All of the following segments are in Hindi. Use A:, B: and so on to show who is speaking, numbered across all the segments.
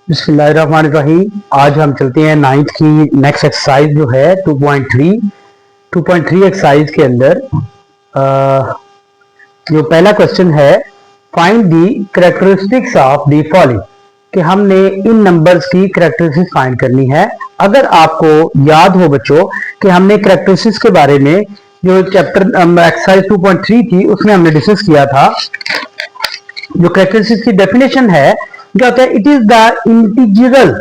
A: बिस्मिल्लाहिर्रहमानिर्रहीम। आज हम चलते हैं नाइन्थ की नेक्स्ट एक्सरसाइज जो है 2.3 एक्सरसाइज के अंदर जो पहला क्वेश्चन है, find the characteristics of the following, कि हमने इन नंबर्स की कैरेक्टरिस्टिक्स फाइंड करनी है। अगर आपको याद हो बच्चों कि हमने कैरेक्टरिस्टिक्स के बारे में जो चैप्टर एक्सरसाइज 2.3 थी उसमें हमने डिस्कस किया था। जो कैरेक्टरिस्टिक्स की डेफिनेशन है क्या होता है, it is the integral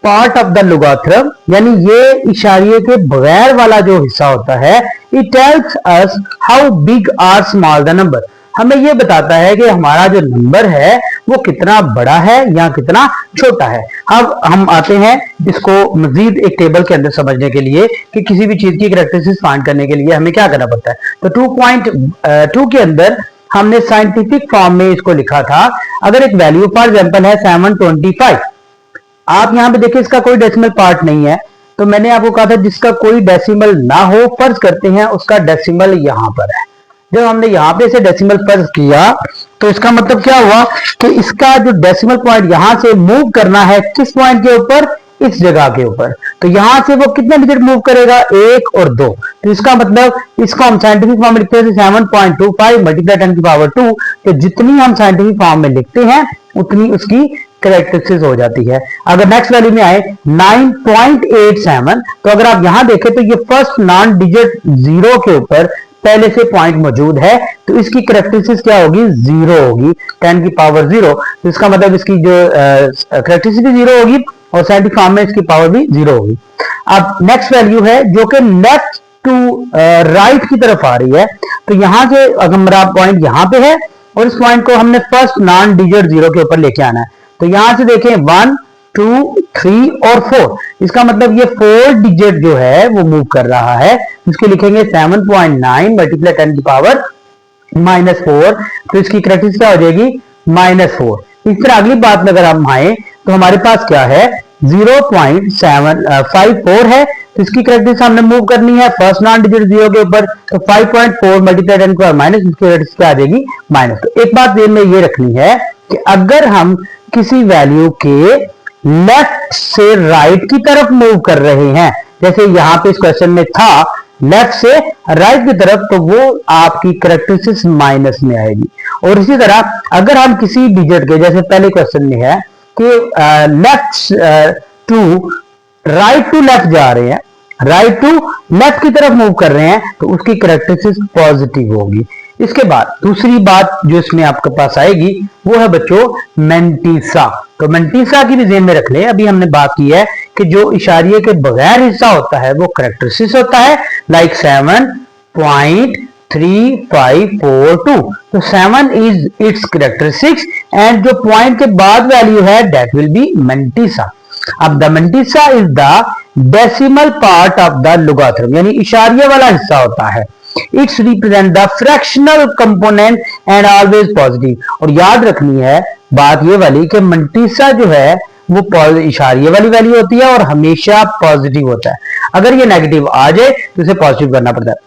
A: part of the logarithm, यानी ये इशारिये के बगैर वाला जो हिस्सा होता है। It tells us how big or small the number, हमें ये बताता है कि हमारा जो नंबर है वो कितना बड़ा है या कितना छोटा है। अब हम आते हैं इसको मजीद एक टेबल के अंदर समझने के लिए कि किसी भी चीज की कैरेक्टरिस्टिक्स फाइंड करने के लिए हमें क्या करना पड़ता है। तो 2.2 के अंदर हमने साइंटिफिक फॉर्म में इसको लिखा था। अगर एक वैल्यू फॉर एग्जांपल है 725, आप यहां पे देखिए इसका कोई डेसिमल पार्ट नहीं है, तो मैंने आपको कहा था जिसका कोई डेसिमल ना हो, फर्ज करते हैं उसका डेसिमल यहां पर है। जब हमने यहां पे से डेसिमल फर्ज किया तो इसका मतलब क्या हुआ कि इसका जो डेसिमल पॉइंट यहां से मूव करना है किस पॉइंट के ऊपर, इस जगह के ऊपर। तो यहां से वो कितने डिजिट मूव करेगा, 1 और 2। तो इसका मतलब इसको हम साइंटिफिक फॉर्म में लिखते हैं 7.25 मल्टीप्लाई 10 की पावर 2। तो जितनी हम साइंटिफिक फॉर्म में लिखते हैं उतनी उसकी कैरेक्टरिस्टिक्स हो जाती है। अगर नेक्स्ट वैल्यू में आए 9.87, तो अगर आप यहां देखें तो ये फर्स्ट नॉन डिजिट 0 के ऊपर पहले से पॉइंट मौजूद है, तो इसकी कैरेक्टरिस्टिक्स क्या होगी, 0 होगी, 10 की पावर 0। तो इसका मतलब इसकी जो कैरेक्टरिस्टिक्स भी 0 होगी और साइंटिफिक फॉर्म में इसकी पावर भी 0 होगी। अब नेक्स्ट वैल्यू है जो कि लेफ्ट टू राइट की तरफ आ रही है। तो यहां से अगर हमारा पॉइंट यहां पे है और इस पॉइंट को हमने फर्स्ट नॉन डिजिट 0 के ऊपर लेके आना है। तो यहां से देखें 1, 2, 3 और 4, इसका मतलब ये 4 डिजिट जो है वो मूव कर रहा है। इसको लिखेंगे 7.9 मल्टीप्लाई 10 की पावर -4। तो इसकी कैरेक्टरिस्टिक्स क्या हो जाएगी, -4। इस तरह अगली बात में अगर हम आए तो हमारे पास क्या है, 0.754 है। तो इसकी कैरेक्टरिस्टिक्स हमने मूव करनी है फर्स्ट नॉन डिजिट 0 के ऊपर। तो 5.4 मल्टीप्लाई 10 की पावर माइनस, इसकी कैरेक्टरिस्टिक्स क्या आ जाएगी, माइनस। तो एक बात में ये रखनी है कि अगर हम किसी वैल्यू के लेफ्ट से राइट की तरफ मूव कर रहे हैं, जैसे यहां पे इस क्वेश्चन में था लेफ्ट से राइट की तरफ, तो वो आपकी कैरेक्टरिस्टिक्स माइनस में आएगी। और इसी तरह अगर हम किसी डिजिट के, जैसे पहले क्वेश्चन में है कि left to right to left जा रहे हैं, राइट टू लेफ्ट की तरफ मूव कर रहे हैं, तो उसकी कैरेक्टरिस्टिक्स पॉजिटिव होगी। इसके बाद दूसरी बात जो इसमें आपके पास आएगी वो है बच्चों मेंटिसा। तो मेंटिसा की भी ज़हन में रख ले। अभी हमने बात की है कि जो इशारिये के बगैर हिस्सा होता है वो कैरेक्टरिस्टिक्स होता है, लाइक 7.3542। तो 7 इज इट्स कैरेक्टरिस्टिक्स एंड जो पॉइंट के बाद वैल्यू है दैट विल बी मेंटिसा। अब the mantissa is the decimal part of the logarithm, यानी इशारिये वाला हिस्सा होता है। Its represent the fractional component and always positive. और याद रखनी है बात ये वाली कि मेंटिसा जो है वो इशारिये वाली वैल्यू होती है और हमेशा पॉजिटिव होता है। अगर ये नेगेटिव आ जाए तो इसे पॉजिटिव करना पड़ता है।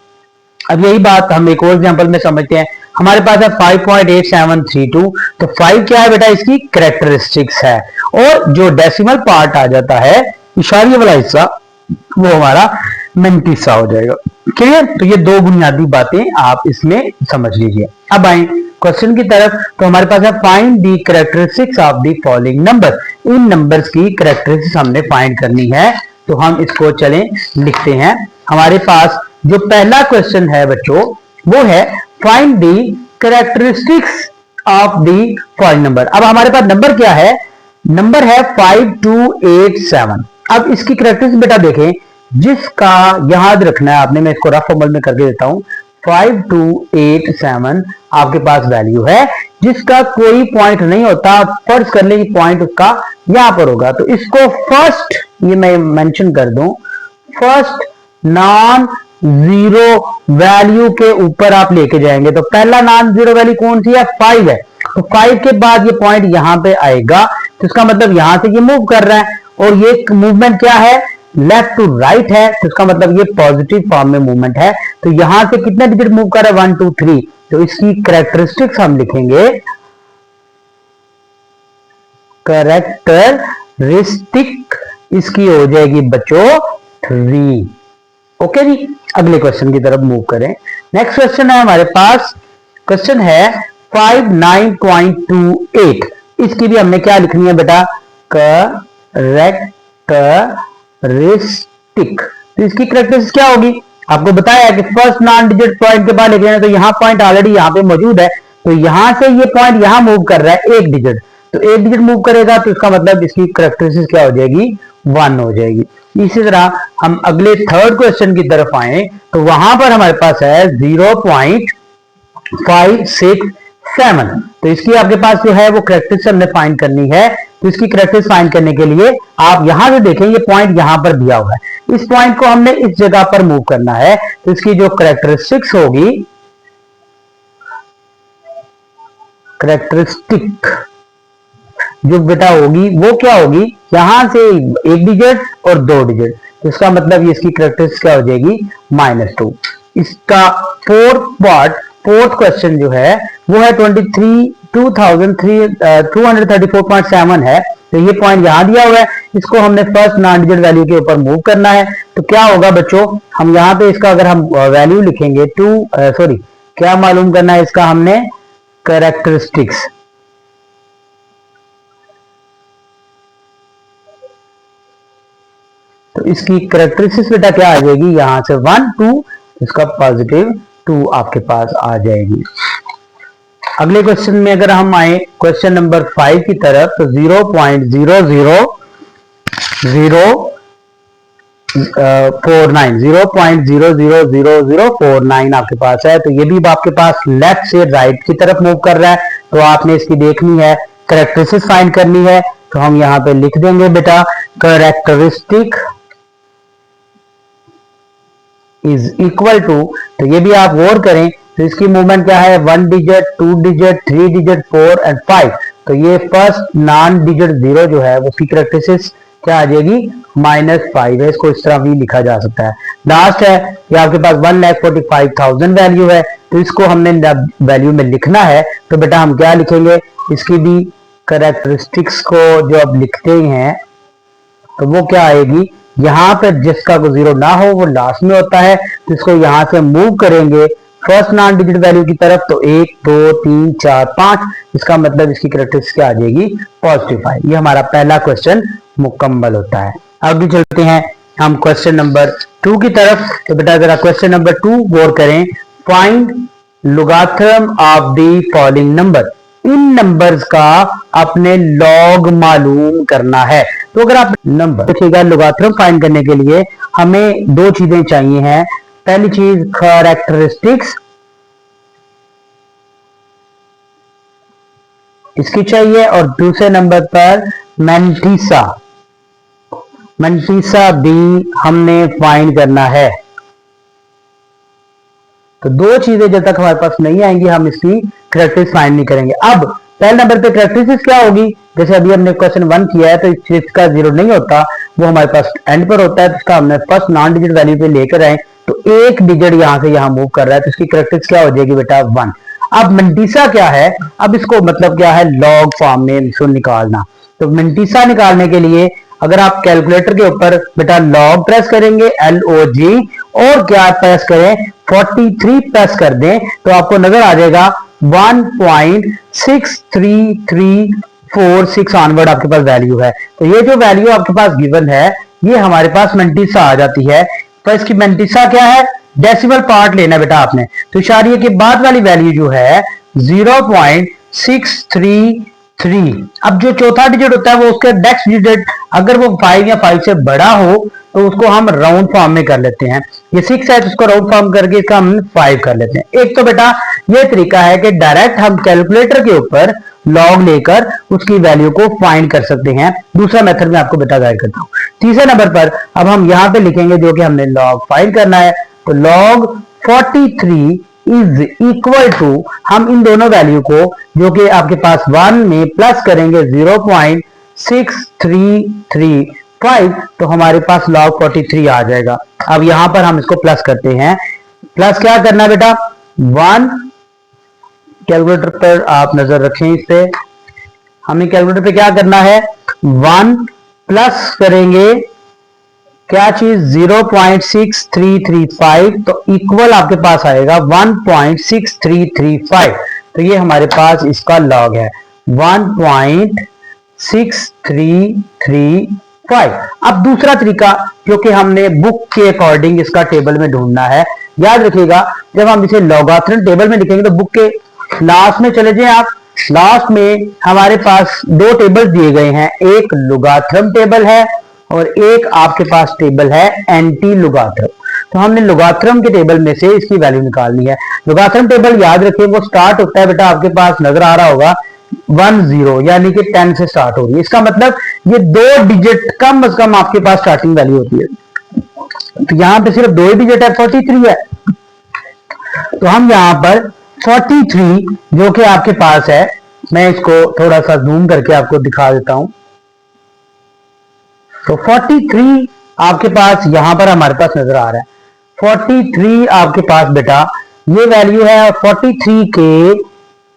A: अब यही बात हम एक और एग्जांपल में समझते हैं। हमारे पास है 5.8732। तो 5 क्या है बेटा, इसकी कैरेक्टरिस्टिक्स है। और जो डेसिमल पार्ट आ जाता है इशारिये वाला हिस्सा, वो हमारा मेंटिसा हो जाएगा। क्लियर? तो ये दो बुनियादी बातें आप इसमें समझ लीजिए। अब आए क्वेश्चन की तरफ। तो हमारे पास है find the characteristics of the following number. In numbers की कैरेक्टरिस्टिक्स हमने फाइंड करनी है। तो हम इसको चलें लिखते हैं। हमारे पास जो पहला क्वेश्चन है बच्चों वो है find the characteristics of the following number. अब हमारे पास नंबर क्या है, नंबर है 5287। अब इसकी कैरेक्टरिस्टिक्स बेटा देखें, जिसका याद रखना है आपने, मैं इसको रफ अमल में करके देता हूं। 5287 आपके पास वैल्यू है जिसका कोई पॉइंट नहीं होता। फर्ज कर ले कि पॉइंट उसका यहां पर होगा, तो इसको फर्स्ट, ये मैं मेंशन कर दूं, फर्स्ट नॉन जीरो वैल्यू के ऊपर आप लेके जाएंगे। तो पहला नॉन जीरो वैल्यू कौन सी है, 5 है। तो 5 के बाद ये पॉइंट यहां पे आएगा, तो इसका मतलब यहां से ये मूव कर रहा है और ये मूवमेंट क्या है, लेफ्ट टू राइट है। तो इसका मतलब ये पॉजिटिव फॉर्म में मूवमेंट है। तो यहां से कितने डिजिट मूव कर रहा है, 1 2 3। तो इसकी कैरेक्टरिस्टिक्स हम लिखेंगे कैरेक्टरिस्टिक इसकी हो जाएगी बच्चों 3। ओके जी, अगले क्वेश्चन की तरफ मूव करें। नेक्स्ट क्वेश्चन है हमारे पास, क्वेश्चन है 59.28। इसकी भी हमने क्या लिखनी है बेटा, करेक्टरिस्टिक। तो इसकी करेक्टरिस्टिक क्या होगी, आपको बताया कि फर्स्ट नॉन डिजिट पॉइंट के बाद लिख रहे हैं, तो यहां पॉइंट ऑलरेडी यहां पे मौजूद है, तो यहां से ये पॉइंट यहां मूव कर रहा है एक डिजिट, तो एक डिजिट मूव करेगा तो इसका मतलब इसकी करेक्टरिस्टिक क्या हो जाएगी, 1 हो जाएगी। इसी तरह हम अगले थर्ड क्वेश्चन की तरफ आए तो वहां पर हमारे पास है 0.567। तो इसकी आपके पास जो है वो करेक्टरिस्टिक हमने फाइंड करनी है। तो इसकी करेक्टरिस्टिक फाइंड करने के लिए आप यहां से देखें, ये पॉइंट यहां पर दिया हुआ है, इस पॉइंट को हमने इस जगह पर मूव करना है। तो इसकी जो करेक्टरिस्टिक्स होगी, करेक्टरिस्टिक जो बेटा होगी वो क्या होगी, यहां से एक डिजिट और 2 डिजिट, तो इसका मतलब ये इसकी करेक्टरिस्टिक क्या हो जाएगी, -2। इसका फोर्थ क्वेश्चन जो है वो है 234.7 है। तो ये पॉइंट यहां दिया हुआ है, इसको हमने फर्स्ट नॉन डिजिट वैल्यू के ऊपर मूव करना है। तो क्या होगा बच्चों, हम यहां पे इसका अगर हम वैल्यू लिखेंगे क्या मालूम करना है इसका हमने, करेक्टरिस्टिक्स। तो इसकी करेक्टरिस्टिक्स बेटा क्या आ जाएगी, यहां से 1 2, इसका +2 आपके पास आ जाएगी। अगले क्वेश्चन में अगर हम आए क्वेश्चन नंबर 5 की तरफ, तो 0.000049 आपके पास है। तो ये भी आपके पास लेफ्ट से राइट की तरफ मूव कर रहा है, तो आपने इसकी देखनी है, करेक्टरिस्टिक फाइंड करनी है। तो हम यहां पे लिख देंगे बेटा, करेक्टरिस्टिक इज इक्वल टू, तो ये भी आप गौर करें, तो इसकी मूवमेंट क्या है, 1 डिजिट, 2 डिजिट, 3 डिजिट, 4 एंड 5। तो ये फर्स्ट नॉन डिजिट 0 जो है वो उसकी करेक्टरिस्टिक्स क्या आ जाएगी, -5 है। इसको इस तरह भी लिखा जा सकता है। लास्ट है ये आपके पास 1,45,000 वैल्यू है, तो इसको हमने वैल्यू में लिखना है। तो बेटा हम क्या लिखेंगे, इसकी भी करेक्टरिस्टिक्स को जो अब लिखते हैं तो वो क्या आएगी, यहां पर जिसका को 0 ना हो वो लास्ट में होता है, तो इसको यहां से मूव करेंगे फर्स्ट नॉन डिजिट वैल्यू की तरफ, तो 1 2 3 4 5, इसका मतलब इसकी करेक्टरिस्टिक्स क्या आ जाएगी, +5। ये हमारा पहला क्वेश्चन मुकम्मल होता है। आगे चलते हैं हम क्वेश्चन नंबर 2 की तरफ। तो बेटा जरा क्वेश्चन नंबर 2 गौर करें, find logarithm of the following number. In numbers का अपने लॉग मालूम करना है। तो अगर आप नंबर देखिएगा, लोगारिथम फाइंड करने के लिए हमें 2 चीजें चाहिए हैं। पहली चीज कैरेक्टरिस्टिक्स इसकी चाहिए, और दूसरे नंबर पर मैंटिसा भी हमने फाइंड करना है। तो 2 चीजें जब तक हमारे पास नहीं आएंगी हम इसकी करेक्टरिस्टिक्स फाइंड नहीं करेंगे। अब पहले नंबर पे करेक्टरिस्टिक्स क्या होगी, जैसे अभी हमने क्वेश्चन 1 किया है, तो इसका 0 नहीं होता, वो हमारे पास एंड पर होता है। तो इसका हमने फर्स्ट नॉन डिजिट वैल्यू पे लेकर आए, तो एक डिजिट यहां से यहां मूव कर रहा है, तो इसकी करेक्टरिस्टिक्स क्या हो जाएगी बेटा, 1। अब मैंटिसा क्या है, अब इसको मतलब क्या है, लॉग फॉर्म में इसको निकालना। तो मैंटिसा निकालने के लिए अगर आप कैलकुलेटर के ऊपर बेटा लॉग प्रेस करेंगे, LOG, और क्या प्रेस करें, 43 प्रेस कर दें, तो आपको नजर आ जाएगा 1.63346 ऑनवर्ड आपके पास वैल्यू है। तो ये जो वैल्यू आपके पास गिवन है, ये हमारे पास मैंटिसा आ जाती है। तो इसकी मैंटिसा क्या है, डेसिमल पार्ट लेना बेटा आपने। तो इशारिये के बाद वाली वैल्यू जो है 0.633। अब जो चौथा डिजिट होता है वो उसके नेक्स्ट डिजिट अगर वो 5 या 5 से बड़ा हो तो उसको हम राउंड फॉर्म में कर लेते हैं। ये 6 है तो उसको राउंड फॉर्म करके इसका हम 5 कर लेते हैं। एक तो बेटा ये तरीका है कि डायरेक्ट हम कैलकुलेटर के ऊपर लॉग लेकर उसकी वैल्यू को फाइंड कर सकते हैं। दूसरा मेथड में आपको बेटा गाइड करता हूं। तीसरे नंबर पर अब हम यहां पे लिखेंगे जो कि हमने लॉग फाइंड करना है, तो लॉग 43 इज इक्वल टू, हम इन दोनों वैल्यू को जो कि आपके पास 1 में प्लस करेंगे 0.6335, तो हमारे पास log 43 आ जाएगा। अब यहां पर हम इसको प्लस करते हैं। प्लस क्या करना है बेटा, 1, कैलकुलेटर पर आप नजर रखें इस पे, हमें कैलकुलेटर पे क्या करना है, 1 प्लस करेंगे क्या चीज 0.6335, तो इक्वल आपके पास आएगा 1.6335। तो ये हमारे पास इसका लॉग है 1.6335। अब दूसरा तरीका जो कि हमने बुक के अकॉर्डिंग इसका टेबल में ढूंढना है, याद रखिएगा जब हम इसे लॉगारिथम टेबल में लिखेंगे तो बुक के लास्ट में चले जाएं आप। लास्ट में हमारे पास दो टेबल दिए गए हैं, एक लॉगारिथम टेबल है और एक आपके पास टेबल है एंटी लॉगारिथम। तो हमने लॉगारिथम के टेबल में से इसकी वैल्यू निकालनी है। लॉगारिथम टेबल याद रखिए वो स्टार्ट होता है बेटा, आपके पास नजर आ रहा होगा 10 यानी कि 10 से स्टार्ट हो रही है। इसका मतलब ये 2 डिजिट कम से कम आपके पास स्टार्टिंग वैल्यू होती है। तो यहां पे सिर्फ 2 डिजिट है, 43 है। तो हम यहां पर 43 जो कि आपके पास है, मैं इसको थोड़ा सा जूम करके आपको दिखा देता हूं। तो 43 आपके पास यहां पर हमारे पास नजर आ रहा है। 43 आपके पास बेटा ये वैल्यू है, और 43 के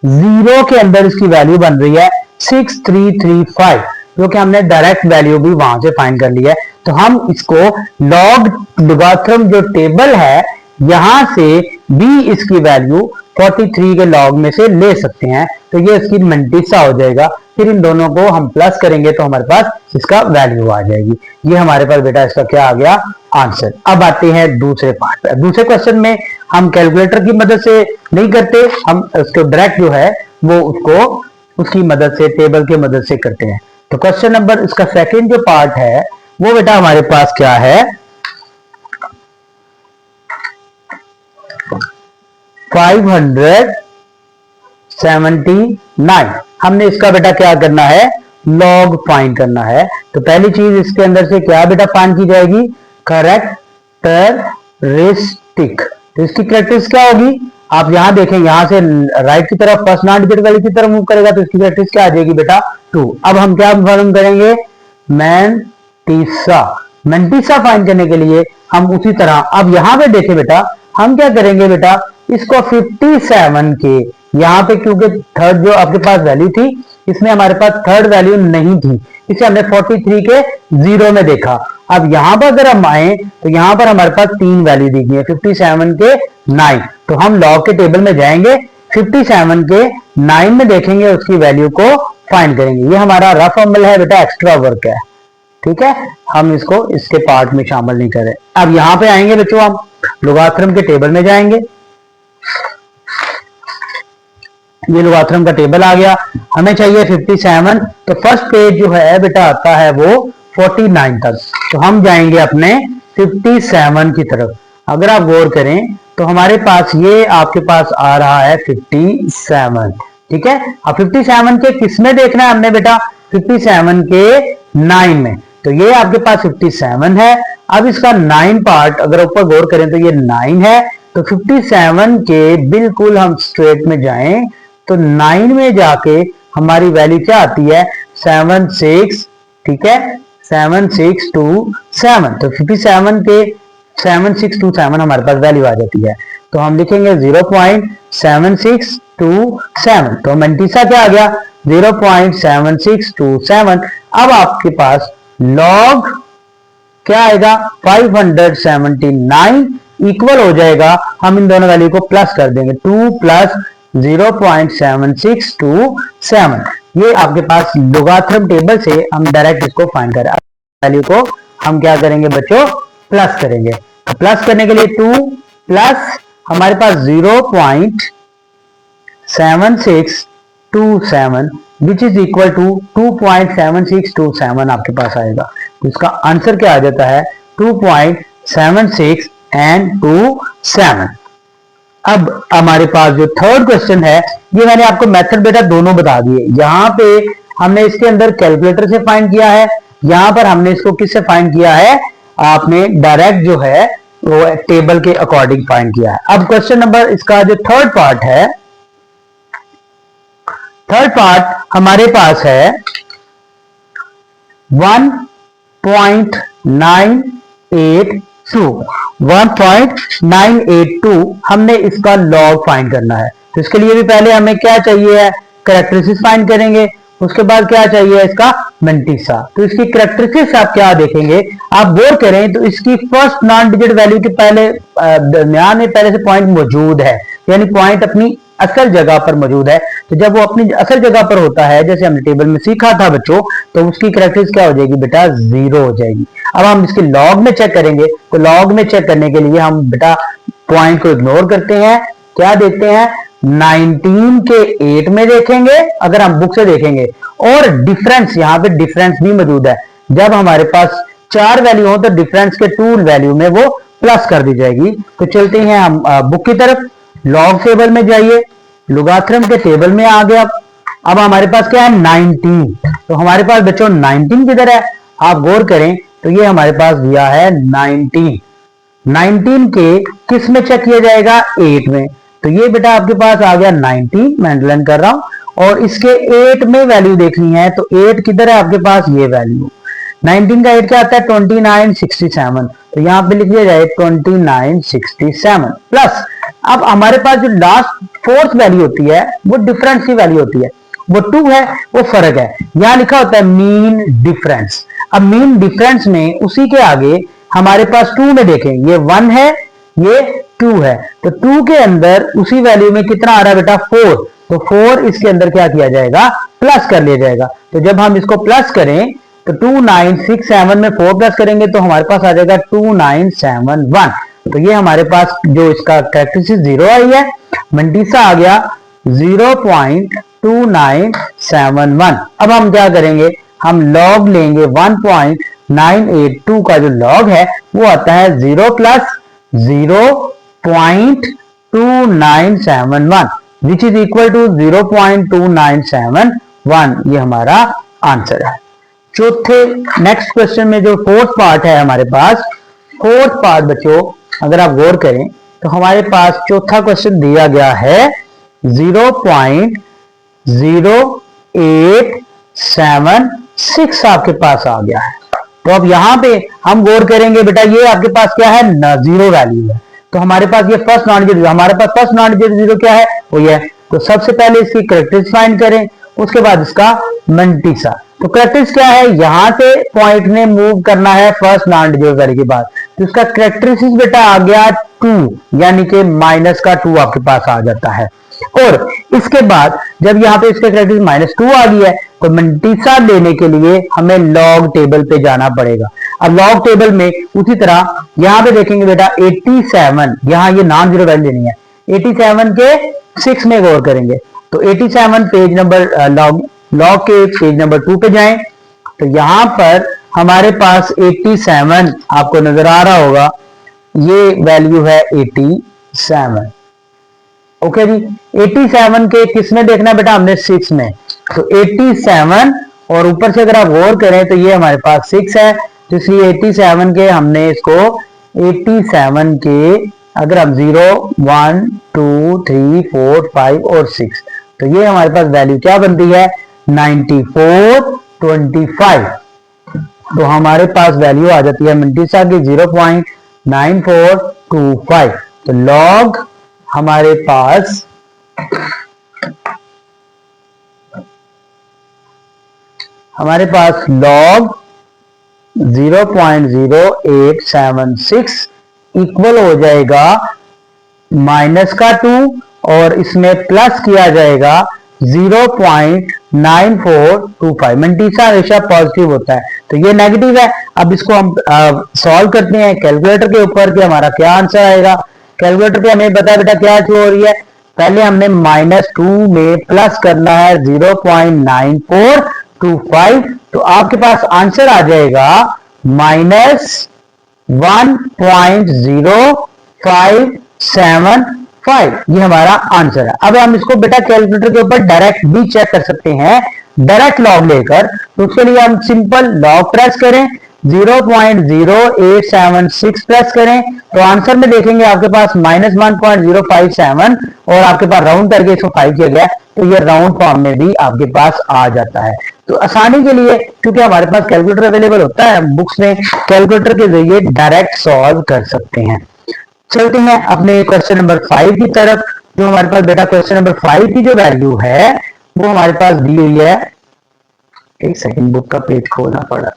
A: 0 के अंदर इसकी वैल्यू बन रही है 6335, जो कि हमने डायरेक्ट वैल्यू भी वहां से फाइंड कर लिया है। तो हम इसको लॉगारिथम जो टेबल है यहां से भी इसकी वैल्यू 43 के लॉग में से ले सकते हैं। तो ये इसकी मंटिसा हो जाएगा, फिर इन दोनों को हम प्लस करेंगे तो हमारे पास इसका वैल्यू आ जाएगी। ये हमारे पास बेटा इसका क्या आ गया, आंसर। अब आते हैं दूसरे पार्ट पे। दूसरे क्वेश्चन में हम कैलकुलेटर की मदद से नहीं करते, हम उसको डायरेक्ट जो है वो उसको उसकी मदद से टेबल की मदद से करते हैं। तो क्वेश्चन नंबर इसका सेकंड जो पार्ट है वो बेटा हमारे पास क्या है, 579। हमने इसका बेटा क्या करना है, लॉग फाइंड करना है। तो पहली चीज इसके अंदर से क्या बेटा फाइंड की जाएगी, कैरेक्टरिस्टिक। तो इसकी कैरेक्टरिस्टिक क्या होगी, आप यहां देखें, यहां से राइट की तरफ फर्स्ट नॉन डिजिट वैल्यू की तरफ मूव करेगा तो इसकी कैरेक्टरिस्टिक क्या आ जाएगी बेटा 2। अब हम क्या फाइंड करेंगे, मैंटिसा फाइंड करने के लिए हम उसी तरह अब यहां पे देखें बेटा, हम क्या करेंगे बेटा, इसको 57 के यहां पे, क्योंकि थर्ड जो आपके पास वैल्यू थी इसमें हमारे पास थर्ड वैल्यू नहीं थी, इसे हमने 43 के 0 में देखा। अब यहां पर अगर हम आए तो यहां पर हमारे पास 3 वैल्यू दी गई है, 57 के 9। तो हम लॉग के टेबल में जाएंगे, 57 के 9 में देखेंगे, उसकी वैल्यू को फाइंड करेंगे। ये हमारा रफ अमल है बेटा, एक्स्ट्रा वर्क है, ठीक है, हम इसको इसके पार्ट में शामिल नहीं करें। अब यहां पे आएंगे बच्चों, हम लॉगारिथम के टेबल में जाएंगे। ये लॉगारिथम का टेबल आ गया, हमें चाहिए 57। तो फर्स्ट पेज जो है बेटा आता है वो 49 तक। तो हम जाएंगे अपने 57 की तरफ। अगर आप गौर करें तो हमारे पास ये आपके पास आ रहा है 57, ठीक है। अब 57 के किस में देखना है हमने बेटा, 57 के 9 में। तो ये आपके पास 57 है। अब इसका 9 पार्ट अगर ऊपर गौर करें तो ये 9 है। तो 57 के बिल्कुल हम स्ट्रेट में जाएं तो 9 में जाके हमारी वैल्यू क्या आती है, 76, ठीक है, 7627। तो 57 के 7627 हमारे पास वैल्यू आ जाती है। तो हम लिखेंगे 0.7627। तो मैंटिसा क्या आ गया, 0.7627। अब आपके पास लॉग क्या आएगा, 579 इक्वल हो जाएगा, हम इन दोनों वैल्यू को प्लस कर देंगे, 2 प्लस 0.7627। ये आपके पास लॉगारिथम टेबल से हम डायरेक्ट इसको फाइंड करें, वैल्यू को हम क्या करेंगे बच्चों, प्लस करेंगे। प्लस करने के लिए 2 प्लस हमारे पास 0.7627 विच इज इक्वल टू 2.7627 आपके पास आएगा। तो इसका आंसर क्या आ जाता है, 2.7627। अब हमारे पास जो थर्ड क्वेश्चन है, ये मैंने आपको मेथड बेटा दोनों बता दिए। यहां पे हमने इसके अंदर कैलकुलेटर से फाइंड किया है, यहां पर हमने इसको किससे फाइंड किया है, आपने डायरेक्ट जो है वो टेबल के अकॉर्डिंग फाइंड किया है। अब क्वेश्चन नंबर इसका जो थर्ड पार्ट है, थर्ड पार्ट हमारे पास है 1.982 हमने इसका लॉग फाइंड करना है। तो इसके लिए भी पहले हमें क्या चाहिए है, कैरेक्टरिस्टिक्स फाइंड करेंगे। उसके बाद क्या चाहिए इसका मंटीसा। तो इसकी कैरेक्टरिस्टिक्स आप क्या देखेंगे, आप गौर करें तो इसकी फर्स्ट नॉन डिजिट वैल्यू के पहले दरमियान में पहले से पॉइंट मौजूद है, यानी पॉइंट अपनी असल जगह पर मौजूद है। तो जब वो अपनी असल जगह पर होता है, जैसे हमने टेबल में सीखा था बच्चों, तो उसकी कैरेक्टरिस्टिक्स क्या हो जाएगी बेटा, 0 हो जाएगी। अब हम इसके लॉग में चेक करेंगे, तो लॉग में चेक करने के लिए हम बेटा पॉइंट को इग्नोर करते हैं, क्या देखते हैं 19 के 8 में देखेंगे अगर हम बुक से देखेंगे, और डिफरेंस यहाँ पे डिफरेंस भी मौजूद है। जब हमारे पास 4 वैल्यू हो तो डिफरेंस के 2 वैल्यू में वो प्लस कर दी जाएगी। तो चलते हैं हम बुक की तरफ, लॉग टेबल में जाइए, लुगाथ्रम के टेबल में आ गया। अब हमारे पास क्या है 19, तो हमारे पास बच्चों 19 किधर है, आप गौर करें तो ये हमारे पास दिया है 19 के किस में चेक किया जाएगा, 8 में। तो ये बेटा आपके पास आ गया 19, मैं अंडरलाइन कर रहा हूं, और इसके 8 में वैल्यू देखनी है, तो 8 किधर है आपके पास, ये वैल्यू 19 का 8 क्या आता है 2967, तो यहां पे लिख दिया जाए 2967 प्लस। अब हमारे पास जो लास्ट फोर्थ वैल्यू होती है वो डिफरेंस की वैल्यू होती है, वो 2 है, वो फर्क है, यहां लिखा होता है मीन डिफरेंस। अब मीन डिफरेंस में उसी के आगे हमारे पास 2 में देखें, ये 1 है, ये 2 है, तो 2 के अंदर उसी वैल्यू में कितना आ रहा है बेटा 4, तो 4 इसके अंदर क्या किया जाएगा, प्लस कर लिया जाएगा। तो जब हम इसको प्लस करें तो 2967 में 4 प्लस करेंगे तो हमारे पास आ जाएगा 2971। तो ये हमारे पास जो इसका कैरेक्टरिस्टिक 0 आई है, मंटीसा आ गया 0.2971। अब हम क्या करेंगे, हम लॉग लेंगे 1.982 का जो लॉग है वो आता है 0 plus 0.2971 which is equal to 0.2971। ये हमारा आंसर है। चौथे नेक्स्ट क्वेश्चन में जो फोर्थ पार्ट है हमारे पास, फोर्थ पार्ट बच्चों अगर आप गौर करें तो हमारे पास चौथा क्वेश्चन दिया गया है 0.0876 आपके पास आ गया है। तो अब यहां पे हम गौर करेंगे बेटा, ये आपके पास क्या है, 0 वैल्यू है, तो हमारे पास ये फर्स्ट नॉन डिजिट, हमारे पास फर्स्ट नॉन डिजिट 0 क्या है, वो ये है। तो सबसे पहले इसकी कैरेक्टरिस्टिक्स फाइंड करें, उसके बाद इसका मंटीसा। तो कैरेक्टरिस्टिक्स क्या है, यहां से पॉइंट ने मूव करना है फर्स्ट नॉन डिजिट वैल्यू के बाद, तो इसका कैरेक्टरिस्टिक्स बेटा आ गया 2, यानी कि माइनस का 2 आपके पास आ जाता है। और इसके बाद जब यहाँ पे इसके कैरेक्टरिस्टिक्स -2 आ गई है, तो मंटीसा लेने के लिए हमें लॉग टेबल पे जाना पड़ेगा। अब लॉग टेबल में उसी तरह यहाँ पे देखेंगे बेटा 87, यहाँ ये नॉन जीरो वैल्यू लेनी है, 87 के 6 में गौर करेंगे, तो 87 पेज नंबर लॉग के पेज नंबर 2 पे जाएं, तो यहां पर हमारे पास 87 आपको नजर आ रहा होगा, ये वैल्यू है 87। ओके जी, 87 के किस में देखना बेटा, हमने 6 में, तो 87 और ऊपर से अगर आप गौर करें तो ये हमारे पास 6 है, तो इसलिए 87 के हमने इसको 87 के अगर हम 0 1 2 3 4 5 और 6, तो ये हमारे पास वैल्यू क्या बनती है 9425। तो हमारे पास वैल्यू आ जाती है मंटीसा की 0.9425। तो लॉग हमारे पास लॉग 0.0876 इक्वल हो जाएगा माइनस का 2 और इसमें प्लस किया जाएगा 0.9425। मंटीसा हमेशा पॉजिटिव होता है, तो ये नेगेटिव है। अब इसको हम सॉल्व करते हैं कैलकुलेटर के ऊपर कि हमारा क्या आंसर आएगा। कैलकुलेटर पे हमें बता बेटा क्या शो हो रही है, पहले हमने -2 में प्लस करना है 0.9425, तो आपके पास आंसर आ जाएगा -1.0575। ये हमारा आंसर है। अब हम इसको बेटा कैलकुलेटर के ऊपर डायरेक्ट भी चेक कर सकते हैं, डायरेक्ट लॉग लेकर। तो उसके लिए हम सिंपल लॉग प्रेस करें, 0.0876 प्लस करें, तो आंसर में देखेंगे आपके पास -1.057 और आपके पास राउंड करके इसको 5 किया गया, तो ये राउंड फॉर्म में भी आपके पास आ जाता है। तो आसानी के लिए क्योंकि हमारे पास कैलकुलेटर अवेलेबल होता है बुक्स में, कैलकुलेटर के जरिए डायरेक्ट सॉल्व कर सकते हैं। चलते हैं अपने क्वेश्चन नंबर 5 की तरफ। जो हमारे पास बेटा क्वेश्चन नंबर 5 की जो वैल्यू है वो हमारे पास दी हुई है एक सेकंड, बुक का पेज खोलना पड़ा।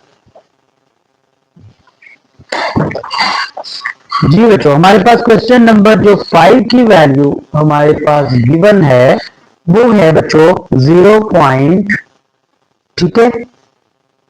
A: जी बच्चों, हमारे पास क्वेश्चन नंबर जो 5 की वैल्यू हमारे पास गिवन है वो है बच्चों 0 पॉइंट, ठीक है,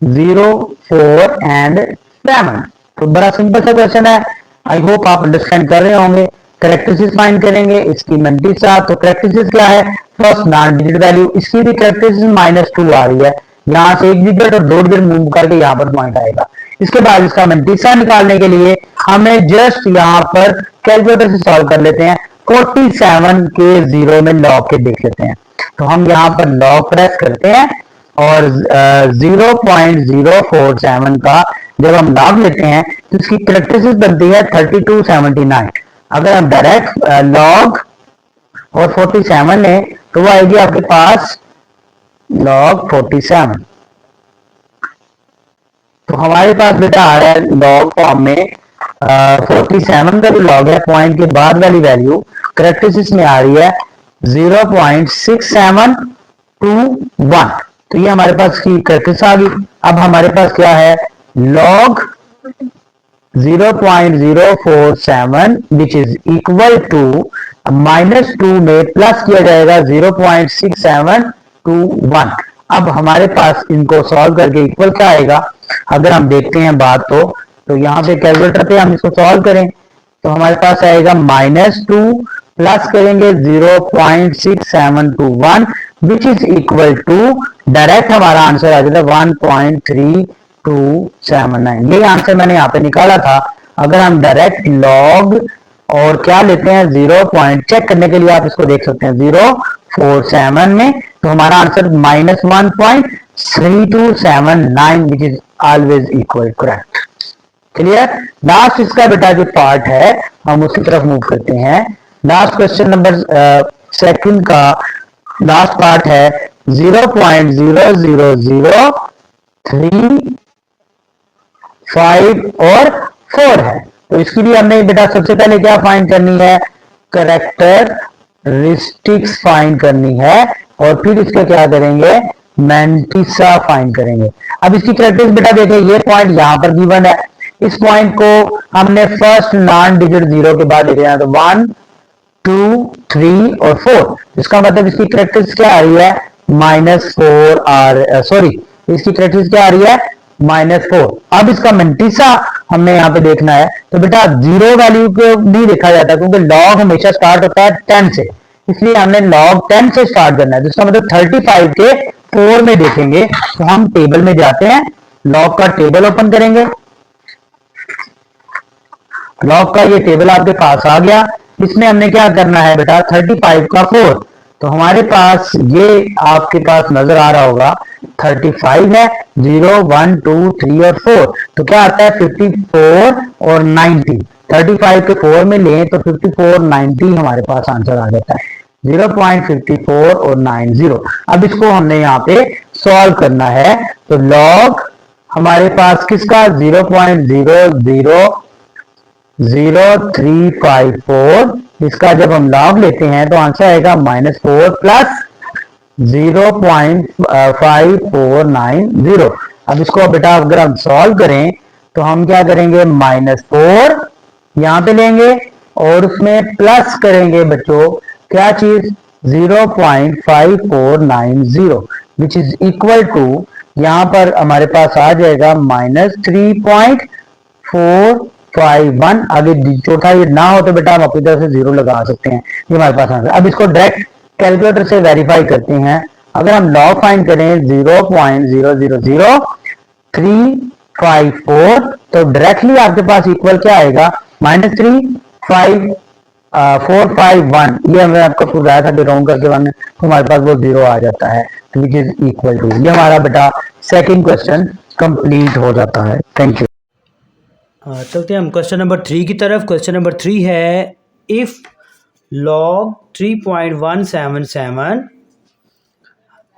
A: 0, 4 एंड 7। तो बड़ा सिंपल सा क्वेश्चन है, आई होप आप अंडरस्टैंड कर रहे होंगे। करेक्टरिस्टिक्स फाइंड करेंगे इसकी मंटीसा। तो करेक्टरिस्टिक्स क्या है, फर्स्ट नॉन डिजिट वैल्यू, इसकी भी करेक्टरिस्टिक्स -2 आ रही है, यहां से एक डिजिट और 2 डिजिट मूव करके यहां पर पॉइंट आएगा। इसके बाद इसका मंटीसा निकालने के लिए हमें जस्ट यहां पर कैलकुलेटर से सॉल्व कर लेते हैं। 47 के 0 में लॉग के देख लेते हैं। तो हम यहां पर लॉग प्रेस करते हैं और 0.047 का जब हम लॉग लेते हैं तो इसकी करेक्टरिस्टिक्स बनती है 3279। अगर हम डायरेक्ट लॉग और 47 लें तो वो आएगी आपके पास लॉग 47। तो हमारे पास बेटा आ रहा है लॉग फॉर्म में 47 का जो लॉग है पॉइंट के बाद वाली वैल्यू करेक्टरिस्टिक्स में आ रही है 0.6721। तो ये हमारे पास की करेक्टरिस्टिक्स आ गई। अब हमारे पास क्या है, log 0.047 which is equal to -2 में प्लस किया जाएगा 0.6721। अब हमारे पास इनको सॉल्व करके इक्वल क्या आएगा, अगर हम देखते हैं बात तो यहाँ पे कैलकुलेटर पे हम इसको सॉल्व करें तो हमारे पास आएगा -2 प्लस करेंगे 0.6721 which is equal to, direct हमारा आंसर आ जाता है 1.3279। ये आंसर मैंने यहाँ पे निकाला था। अगर हम डायरेक्ट लॉग और क्या लेते हैं 0 पॉइंट चेक करने के लिए आप इसको देख सकते हैं 047 में, तो हमारा answer -1.3279 which is always equal correct. Clear. Last इसका बेटा जो पार्ट है हम उसकी तरफ मूव करते हैं। लास्ट क्वेश्चन नंबर सेकंड का लास्ट पार्ट है 0.00035 और 4 है। तो इसके लिए हमने बेटा सबसे पहले क्या फाइंड करनी है, करेक्टरिस्टिक्स फाइंड करनी है और फिर इसका क्या करेंगे, मैंटिसा फाइंड करेंगे। अब इसकी करेक्टरिस्टिक्स बेटा देखिए, ये पॉइंट यहां पर गिवन है, इस पॉइंट को हमने फर्स्ट नॉन डिजिट 0 के बाद लिखना है, तो 1, 2, 3 और 4। इसका मतलब इसकी करेक्टरिस्टिक्स क्या आ रही है, -4 सॉरी, इसकी करेक्टरिस्टिक्स क्या आ रही है, -4। अब इसका मंटीसा हमने यहाँ पे देखना है। तो बेटा 0 वैल्यू को नहीं देखा जाता क्योंकि लॉग हमेशा स्टार्ट होता है 10 से, इसलिए हमने लॉग 10 से स्टार्ट करना है। जिसका मतलब 35 के 4 में देखेंगे। तो हम टेबल में जाते हैं, लॉग का टेबल ओपन करेंगे, लॉग का ये टेबल आपके पास आ गया। इसमें हमने क्या करना है बेटा, 35 का 4। तो हमारे पास ये आपके पास नजर आ रहा होगा 35 है, 0, 1, 2, 3 और 4। तो क्या आता है 54 और 90। 35 के 4 में लें तो 54, 90 हमारे पास आंसर आ जाता है, 0.54 और 90। अब इसको हमने यहाँ पे सॉल्व करना है। तो लॉग हमारे पास किसका 0.00354, इसका जब हम लॉग लेते हैं तो आंसर आएगा -4 प्लस 0.5490। अब इसको बेटा अगर हम सॉल्व करें तो हम क्या करेंगे, -4 यहां पे लेंगे और उसमें प्लस करेंगे बच्चों क्या चीज, 0.5490 विच इज इक्वल टू, यहां पर हमारे पास आ जाएगा -3.451। आगे चौथा ये ना हो तो बेटा हम अपनी तरफ से 0 लगा सकते हैं, ये हमारे पास आंसर। अब इसको डायरेक्ट कैलकुलेटर से वेरीफाई करते हैं। अगर हम लॉग फाइंड करें 0.000354 तो डायरेक्टली आपके पास इक्वल क्या आएगा, -35451। ये हमने आपको बताया था राउंड करके हमने, तो हमारे पास वो 0 आ जाता है, विच इज इक्वल टू। ये हमारा बेटा सेकंड क्वेश्चन कंप्लीट हो जाता है। Thank you.
B: चलते हैं हम क्वेश्चन नंबर 3 की तरफ। क्वेश्चन नंबर 3 है, इफ log 3.177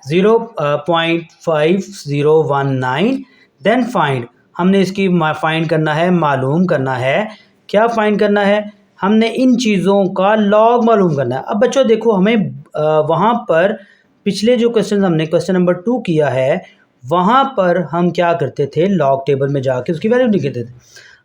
B: 0.5019 देन फाइंड। हमने इसकी फाइंड करना है, मालूम करना है। क्या फाइंड करना है, हमने इन चीज़ों का लॉग मालूम करना है। अब बच्चों देखो, हमें वहाँ पर पिछले जो क्वेश्चन हमने क्वेश्चन नंबर 2 किया है वहाँ पर हम क्या करते थे, लॉग टेबल में जाके उसकी वैल्यू लिखते थे।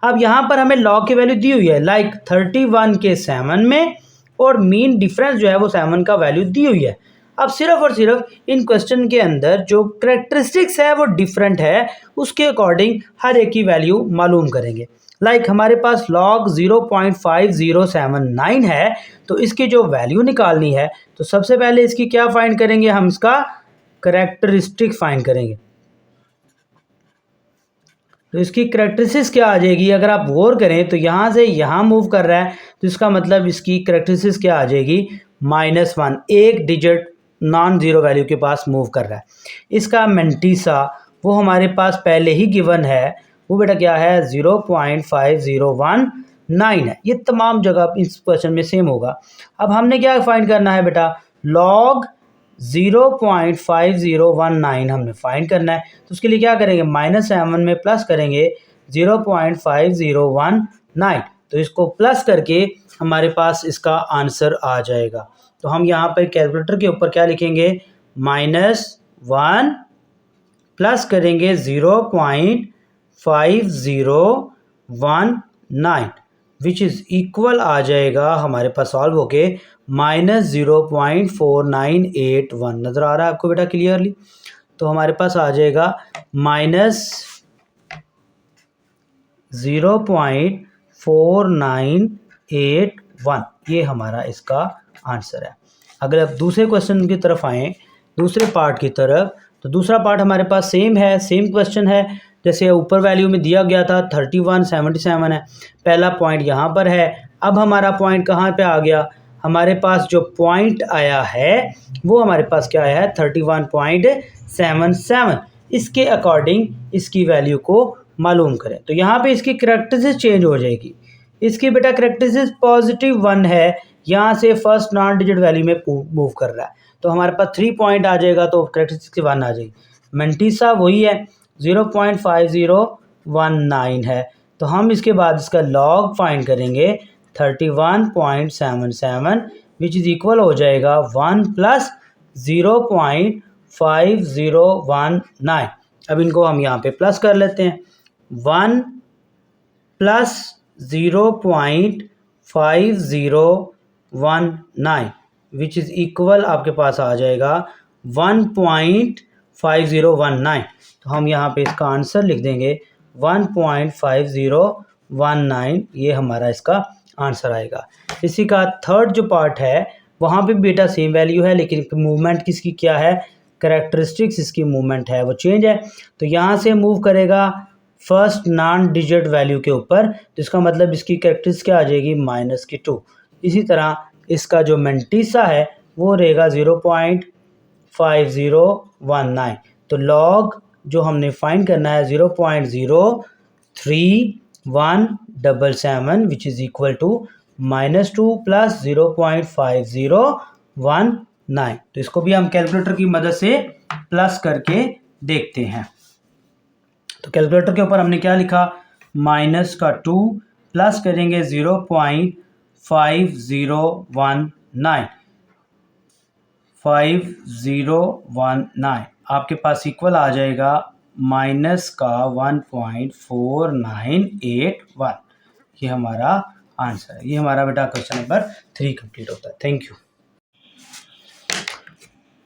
B: अब यहाँ पर हमें लॉग की वैल्यू दी हुई है, लाइक 31 के 7 में, और मीन डिफरेंस जो है वो 7 का वैल्यू दी हुई है। अब सिर्फ और सिर्फ इन क्वेश्चन के अंदर जो करेक्टरिस्टिक्स है वो डिफरेंट है, उसके अकॉर्डिंग हर एक की वैल्यू मालूम करेंगे। लाइक हमारे पास लॉग 0.5079 है, तो इसकी जो वैल्यू निकालनी है तो सबसे पहले इसकी क्या फाइंड करेंगे, हम इसका करेक्टरिस्टिक फाइंड करेंगे। तो इसकी करेक्टरिस्टिक्स क्या आ जाएगी, अगर आप गौर करें तो यहाँ से यहाँ मूव कर रहा है, तो इसका मतलब इसकी करेक्टरिस्टिक्स क्या आ जाएगी, -1, एक डिजिट नॉन ज़ीरो वैल्यू के पास मूव कर रहा है। इसका मेंटिसा वो हमारे पास पहले ही गिवन है, वो बेटा क्या है, 0.5019 है। ये तमाम जगह इस क्वेश्चन में सेम होगा। अब हमने क्या फाइंड करना है बेटा, लॉग 0.5019 हमने फाइंड करना है। तो उसके लिए क्या करेंगे, -7 में प्लस करेंगे 0.5019, तो इसको प्लस करके हमारे पास इसका आंसर आ जाएगा। तो हम यहाँ पर कैलकुलेटर के ऊपर क्या लिखेंगे, -1 प्लस करेंगे 0.5019 विच इज़ इक्वल आ जाएगा हमारे पास सॉल्व होके -0.4981। नज़र आ रहा है आपको बेटा क्लियरली। तो हमारे पास आ जाएगा -0.4981, ये हमारा इसका आंसर है। अगर आप दूसरे क्वेश्चन की तरफ आएँ, दूसरे पार्ट की तरफ, तो दूसरा पार्ट हमारे पास सेम है, सेम क्वेश्चन है। जैसे ऊपर वैल्यू में दिया गया था 3177 है, पहला पॉइंट यहाँ पर है। अब हमारा पॉइंट कहाँ पे आ गया, हमारे पास जो पॉइंट आया है वो हमारे पास क्या आया है, 31.77। इसके अकॉर्डिंग इसकी वैल्यू को मालूम करें। तो यहाँ पे इसकी करेक्टरिस्टिक्स चेंज हो जाएगी। इसकी बेटा करेक्टरिस्टिक्स +1 है, यहाँ से फर्स्ट नॉन डिजिट वैल्यू में मूव कर रहा है, तो हमारे पास 3 पॉइंट आ जाएगा, तो करेक्टरिस्टिक्स 1 आ जाएगी। मेंटिसा वही है, 0.5019 है। तो हम इसके बाद इसका लॉग फाइंड करेंगे 31.77 विच इज़ इक्वल हो जाएगा 1 + 0.5019। अब इनको हम यहाँ पे प्लस कर लेते हैं, 1 + 0.5019 विच इज़ इक्वल आपके पास आ जाएगा 1.5019। तो हम यहाँ पे इसका आंसर लिख देंगे 1.5019, ये हमारा इसका आंसर आएगा। इसी का थर्ड जो पार्ट है वहाँ पे बेटा सेम वैल्यू है, लेकिन मूवमेंट किसकी क्या है, करेक्टरिस्टिक्स इसकी मूवमेंट है वो चेंज है। तो यहाँ से मूव करेगा फर्स्ट नॉन डिजिट वैल्यू के ऊपर, तो इसका मतलब इसकी करेक्टरिस्टिक्स क्या आ जाएगी, -2। इसी तरह इसका जो मेंटिसा है वो रहेगा 0.5019। तो लॉग जो हमने फाइंड करना है 0.03177 विच इज़ इक्वल टू -2 + 0.5019। तो इसको भी हम कैलकुलेटर की मदद से प्लस करके देखते हैं। तो कैलकुलेटर के ऊपर हमने क्या लिखा, -2 प्लस करेंगे 0.5019 आपके पास इक्वल आ जाएगा -1.4981। ये हमारा आंसर है। ये हमारा बेटा क्वेश्चन नंबर 3 कंप्लीट होता है। Thank you.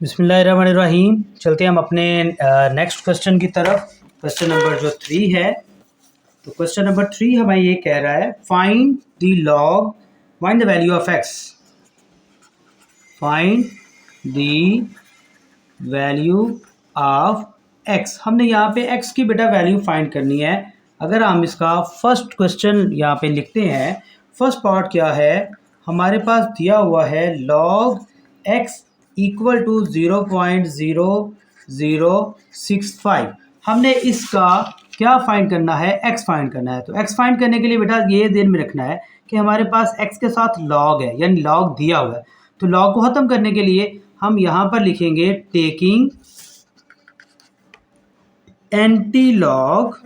B: बिस्मिल्लाहिर्रहमानिर्रहीम। चलते हैं हम अपने नेक्स्ट क्वेश्चन की तरफ। क्वेश्चन नंबर जो 3 है, तो क्वेश्चन नंबर 3 हमें ये कह रहा है, find the value of x। Find the value of x। हमने यहाँ पे x की बेटा वैल्यू फाइंड करनी है। अगर हम इसका फर्स्ट क्वेश्चन यहाँ पे लिखते हैं, फर्स्ट पार्ट क्या है, हमारे पास दिया हुआ है log x इक्वल टू 0.0065। हमने इसका क्या फाइंड करना है, x फाइंड करना है। तो x फाइंड करने के लिए बेटा ये ध्यान में रखना है कि हमारे पास x के साथ log है, यानी log दिया हुआ है। तो log को ख़त्म करने के लिए हम यहाँ पर लिखेंगे taking anti log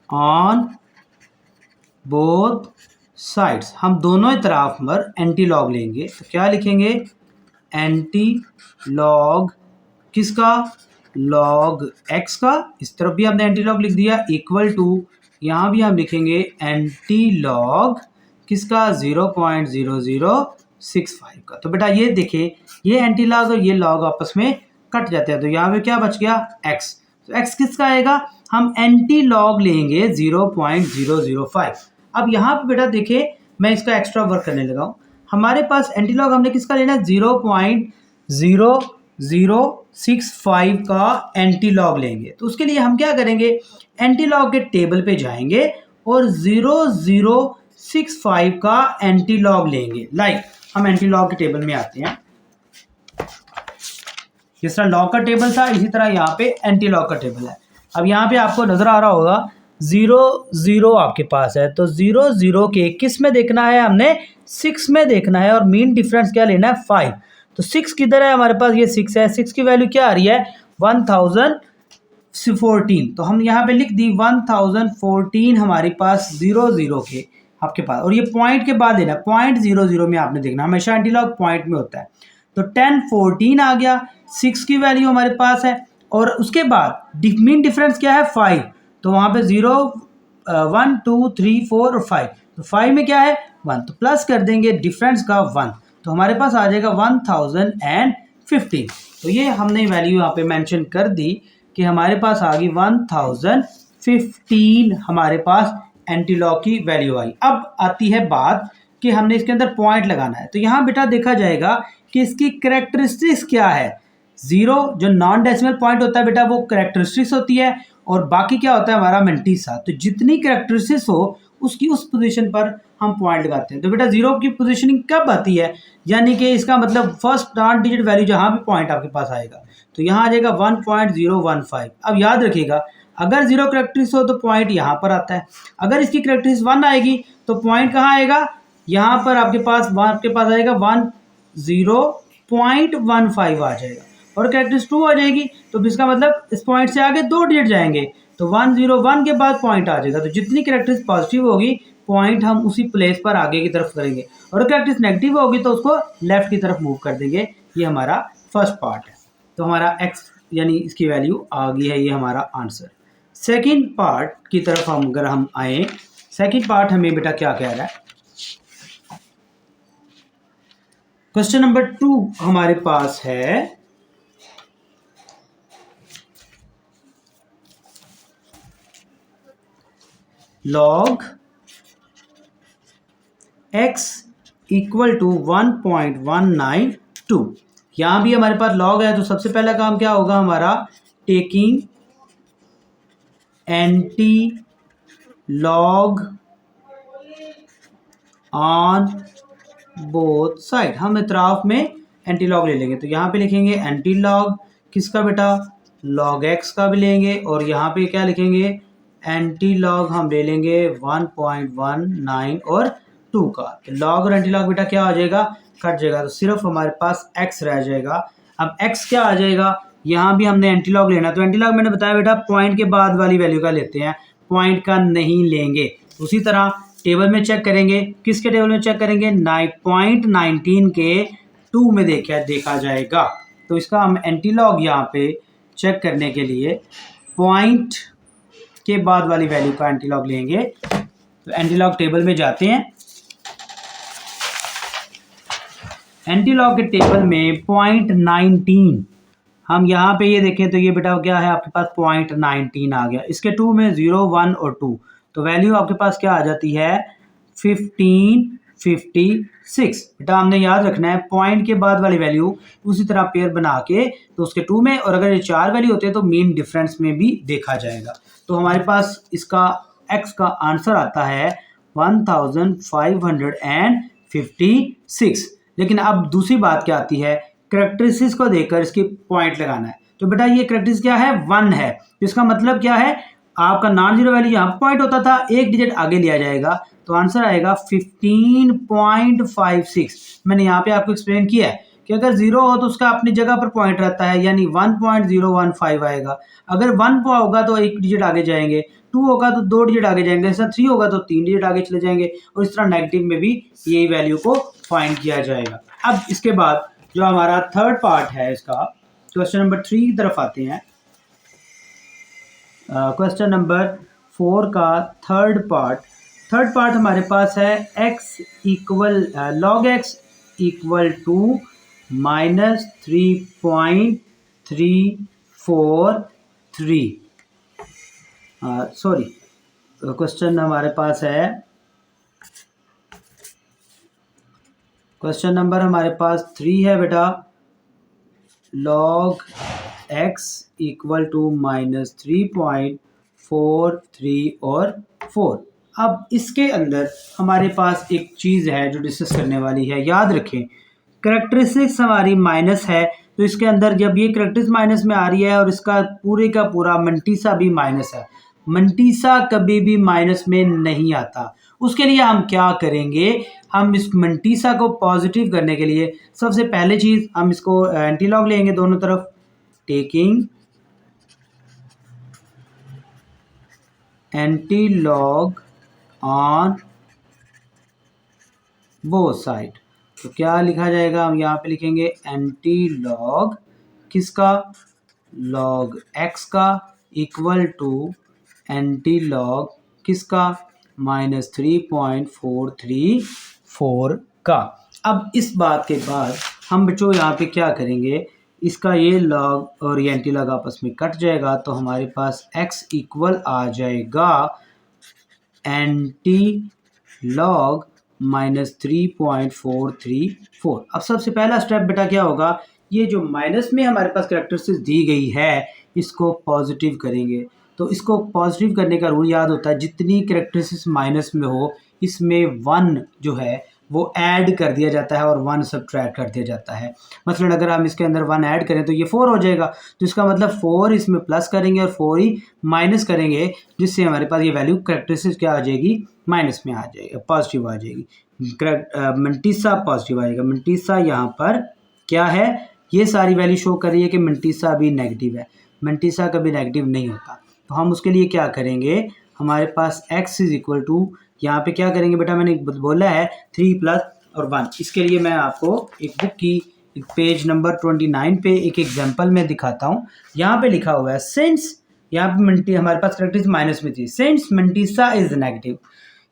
B: on both sides. हम दोनों तरफ पर एंटी लॉग लेंगे, तो क्या लिखेंगे, एंटी लॉग किसका, log x का, इस तरफ भी हमने एंटी लॉग लिख दिया, इक्वल टू यहाँ भी हम लिखेंगे एंटी लॉग किसका, 0.0065 का। तो बेटा ये देखिए, ये एंटी लॉग और ये लॉग आपस में कट जाते हैं, तो यहाँ पे क्या बच गया, x। तो x किसका आएगा, हम एंटी लॉग लेंगे 0.005। अब यहाँ पे बेटा देखिए, मैं इसका एक्स्ट्रा वर्क करने लगा हूँ। हमारे पास एंटी लॉग हमने किसका लेना है, 0.0065 का एंटी लॉग लेंगे। तो उसके लिए हम क्या करेंगे, एंटी लॉग के टेबल पे जाएंगे और 0065 का एंटी लॉग लेंगे। लाइक हम एंटी लॉग के टेबल में आते हैं, जिस तरह लॉग का टेबल था इसी तरह यहाँ पे एंटी लॉग का टेबल है। अब यहाँ पे आपको नजर आ रहा होगा 0 आपके पास है, तो 0 के किस में देखना है, हमने 6 में देखना है, और मीन डिफरेंस क्या लेना है, 5। तो 6 किधर है हमारे पास, ये 6 है, 6 की वैल्यू क्या आ रही है, 1014। तो हम यहाँ पे लिख दी 1014 हमारे पास 00 के आपके पास, और ये पॉइंट के बाद लेना, 0.00 में आपने देखना, हमेशा एंटी लॉग पॉइंट में होता है। तो 1014 आ गया, 6 की वैल्यू हमारे पास है, और उसके बाद मीन डिफरेंस क्या है, 5। तो वहाँ पे 0 1 2 3 4 और 5, तो 5 में क्या है, 1, तो प्लस कर देंगे डिफरेंस का 1, तो हमारे पास आ जाएगा 1015। तो ये हमने वैल्यू यहाँ पे मेंशन कर दी कि हमारे पास आ गई 1015 हमारे पास एंटी लॉग की वैल्यू आई। अब आती है बात कि हमने इसके अंदर पॉइंट लगाना है। तो यहाँ बेटा देखा जाएगा कि इसकी कैरेक्टरिस्टिक्स क्या है। 0 जो नॉन डेसिमल पॉइंट होता है बेटा वो कैरेक्टरिस्टिक्स होती है, और बाकी क्या होता है हमारा मैंटीसा। तो जितनी कैरेक्टरिस्टिक्स हो उसकी उस पोजीशन पर हम पॉइंट लगाते हैं। तो बेटा 0 की पोजीशनिंग कब आती है, यानी कि इसका मतलब फर्स्ट 8 डिजिट वैल्यू जहाँ भी पॉइंट आपके पास आएगा, तो यहाँ आ जाएगा 1.015। अब याद रखिएगा, अगर 0 कैरेक्टरिस्टिक्स हो तो पॉइंट यहाँ पर आता है, अगर इसकी कैरेक्टरिस्टिक्स 1 आएगी तो पॉइंट कहाँ आएगा, यहाँ पर आपके पास आएगा 10.15 आ जाएगा, और कैरेक्टरिस्टिक्स 2 आ जाएगी, तो इसका मतलब इस पॉइंट से आगे 2 डिजिट जाएंगे, तो 101 के बाद पॉइंट आ जाएगा। तो जितनी कैरेक्टरिस्टिक्स पॉजिटिव होगी पॉइंट हम उसी प्लेस पर आगे की तरफ करेंगे, और कैरेक्टरिस्टिक्स नेगेटिव होगी तो उसको लेफ्ट की तरफ मूव कर देंगे। ये हमारा फर्स्ट पार्ट है। तो हमारा x यानी इसकी वैल्यू आ गई है, ये हमारा आंसर। सेकेंड पार्ट की तरफ अगर हम आए, सेकेंड पार्ट हमें बेटा क्या कह रहा है, क्वेश्चन नंबर 2 हमारे पास है, log x इक्वल टू 1.192। यहाँ भी हमारे पास log है, तो सबसे पहला काम क्या होगा हमारा, taking anti log on both side. हम इतराफ में एंटी लॉग ले लेंगे, तो यहाँ पे लिखेंगे एंटी लॉग किसका बेटा, log x का भी लेंगे, और यहाँ पे क्या लिखेंगे, एंटी लॉग हम ले लेंगे 1.19 और 2 का। तो लॉग और एंटी लॉग बेटा क्या आ जाएगा, कट जाएगा, तो सिर्फ हमारे पास x रह जाएगा। अब x क्या आ जाएगा, यहाँ भी हमने एंटी लॉग लेना, तो एंटी लॉग मैंने बताया बेटा पॉइंट के बाद वाली वैल्यू का लेते हैं, पॉइंट का नहीं लेंगे। उसी तरह टेबल में चेक करेंगे, किसके टेबल में चेक करेंगे, 9.19 के 2 में देखा जाएगा। तो इसका हम एंटी लॉग यहाँ पे चेक करने के लिए पॉइंट के बाद वाली वैल्यू का एंटी लॉग लेंगे। तो एंटी लॉग टेबल में जाते हैं, एंटी लॉग के टेबल में 0.19 हम यहाँ पे ये देखें तो ये बेटा क्या है आपके पास 0.19 आ गया। इसके 2 में 0, 1 और 2, तो वैल्यू आपके पास क्या आ जाती है 1556। बेटा हमने याद रखना है पॉइंट के बाद वाली वैल्यू उसी तरह पेयर बना के, तो उसके 2 में, और अगर ये 4 वैल्यू होते हैं तो मीन डिफरेंस में भी देखा जाएगा। तो हमारे पास इसका x का आंसर आता है 1556। लेकिन अब दूसरी बात क्या आती है, कैरेक्टरिस्टिक्स को देखकर इसकी पॉइंट लगाना है। तो बेटा ये कैरेक्टरिस्टिक्स क्या है, 1 है, तो इसका मतलब क्या है, आपका नॉन जीरो वैल्यू यहाँ पॉइंट होता था, एक डिजिट आगे लिया जाएगा, तो आंसर आएगा 15.56। मैंने यहाँ पे आपको एक्सप्लेन किया है कि अगर 0 हो तो उसका अपनी जगह पर पॉइंट रहता है, यानी 1.015 आएगा। अगर 1 होगा तो एक डिजिट आगे जाएंगे, 2 होगा तो 2 डिजिट आगे जाएंगे, ऐसा 3 होगा तो 3 डिजिट आगे चले जाएंगे, और इस तरह नेगेटिव में भी यही वैल्यू को फाइंड किया जाएगा। अब इसके बाद जो हमारा थर्ड पार्ट है इसका, क्वेश्चन नंबर 3 की तरफ आते हैं। क्वेश्चन नंबर 4 का थर्ड पार्ट हमारे पास है x equal log x equal to -3.343। Sorry, question हमारे पास है, क्वेश्चन नंबर हमारे पास 3 है बेटा, log x इक्वल टू -3.43 और 4। अब इसके अंदर हमारे पास एक चीज़ है जो डिस्कस करने वाली है। याद रखें, करेक्टरिस्टिक्स हमारी माइनस है, तो इसके अंदर जब ये करेक्टरिस्टिक्स माइनस में आ रही है और इसका पूरे का पूरा मंटीसा भी माइनस है, मंटीसा कभी भी माइनस में नहीं आता। उसके लिए हम क्या करेंगे, हम इस मंटीसा को पॉजिटिव करने के लिए सबसे पहले चीज़ हम इसको एंटी लॉग लेंगे दोनों तरफ, taking anti log on both side. तो क्या लिखा जाएगा, हम यहाँ पे लिखेंगे एंटी लॉग किसका, लॉग x का इक्वल टू एंटी लॉग किसका, -3.434 का। अब इस बात के बाद हम बच्चों यहाँ पे क्या करेंगे, इसका ये लॉग और ये एंटी लॉग आपस में कट जाएगा, तो हमारे पास x इक्वल आ जाएगा एंटी लॉग -3.434। अब सबसे पहला स्टेप बेटा क्या होगा, ये जो माइनस में हमारे पास कैरेक्टरिस्टिक्स दी गई है इसको पॉजिटिव करेंगे। तो इसको पॉजिटिव करने का रूल याद होता है, जितनी कैरेक्टरिस्टिक्स माइनस में हो इसमें 1 जो है वो ऐड कर दिया जाता है और 1 सब्ट्रैक्ट कर दिया जाता है। मसलन अगर हम इसके अंदर 1 ऐड करें तो ये 4 हो जाएगा, तो इसका मतलब 4 इसमें प्लस करेंगे और 4 ही माइनस करेंगे, जिससे हमारे पास ये वैल्यू कैरेक्टरिस्टिक्स क्या आ जाएगी, माइनस में आ जाएगी, पॉजिटिव आ जाएगी। मंटीसा पॉजिटिव आएगा। मंटीसा यहाँ पर क्या है, ये सारी वैल्यू शो कर रही है कि मंटीसा भी नेगेटिव है। मंटीसा कभी नेगेटिव नहीं होता, तो हम उसके लिए क्या करेंगे, हमारे पास x इज इक्वल टू, यहाँ पे क्या करेंगे बेटा, मैंने बोला है 3 प्लस और 1। इसके लिए मैं आपको एक बुक की पेज नंबर 29 पे एक एग्जांपल में दिखाता हूँ। यहाँ पे लिखा हुआ है सिंस, यहाँ पे हमारे पास कैरेक्टरिस्टिक्स माइनस में थी, सिंस मंटीसा इज नेगेटिव,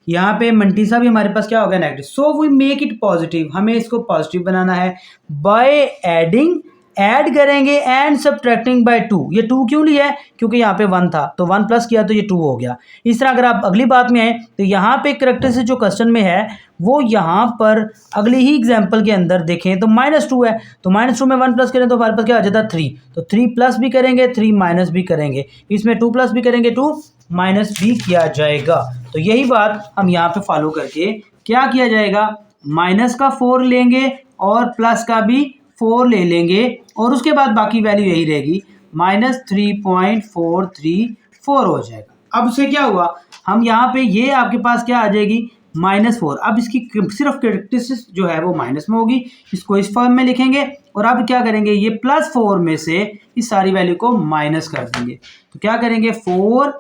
B: यहाँ पे मंटीसा भी हमारे पास क्या होगा, negative, so we make it positive, हमें इसको पॉजिटिव बनाना है बाय एडिंग, ऐड करेंगे एंड सब्ट्रैक्टिंग बाय 2। ये 2 क्यों लिया है, क्योंकि यहाँ पे 1 था तो 1 प्लस किया तो ये 2 हो गया। इस तरह अगर आप अगली बात में आए तो यहाँ पे कैरेक्टरिस्टिक्स जो क्वेश्चन में है वो यहाँ पर अगली ही एग्जांपल के अंदर देखें तो -2 है, तो -2 में 1 प्लस करें तो हमारे पास क्या आ जाता है 3, तो 3 प्लस भी करेंगे 3 माइनस भी करेंगे, इसमें 2 प्लस भी करेंगे 2 माइनस भी किया जाएगा। तो यही बात हम यहाँ पे फॉलो करके क्या किया जाएगा, माइनस का 4 लेंगे और प्लस का भी 4 ले लेंगे और उसके बाद बाकी वैल्यू यही रहेगी, -3.434 हो जाएगा। अब उससे क्या हुआ, हम यहाँ पे ये आपके पास क्या आ जाएगी -4। अब इसकी सिर्फ कैरेक्टरिस्टिक्स जो है वो माइनस में होगी, इसको इस फॉर्म में लिखेंगे और अब क्या करेंगे, ये +4 में से इस सारी वैल्यू को माइनस कर देंगे। तो क्या करेंगे, 4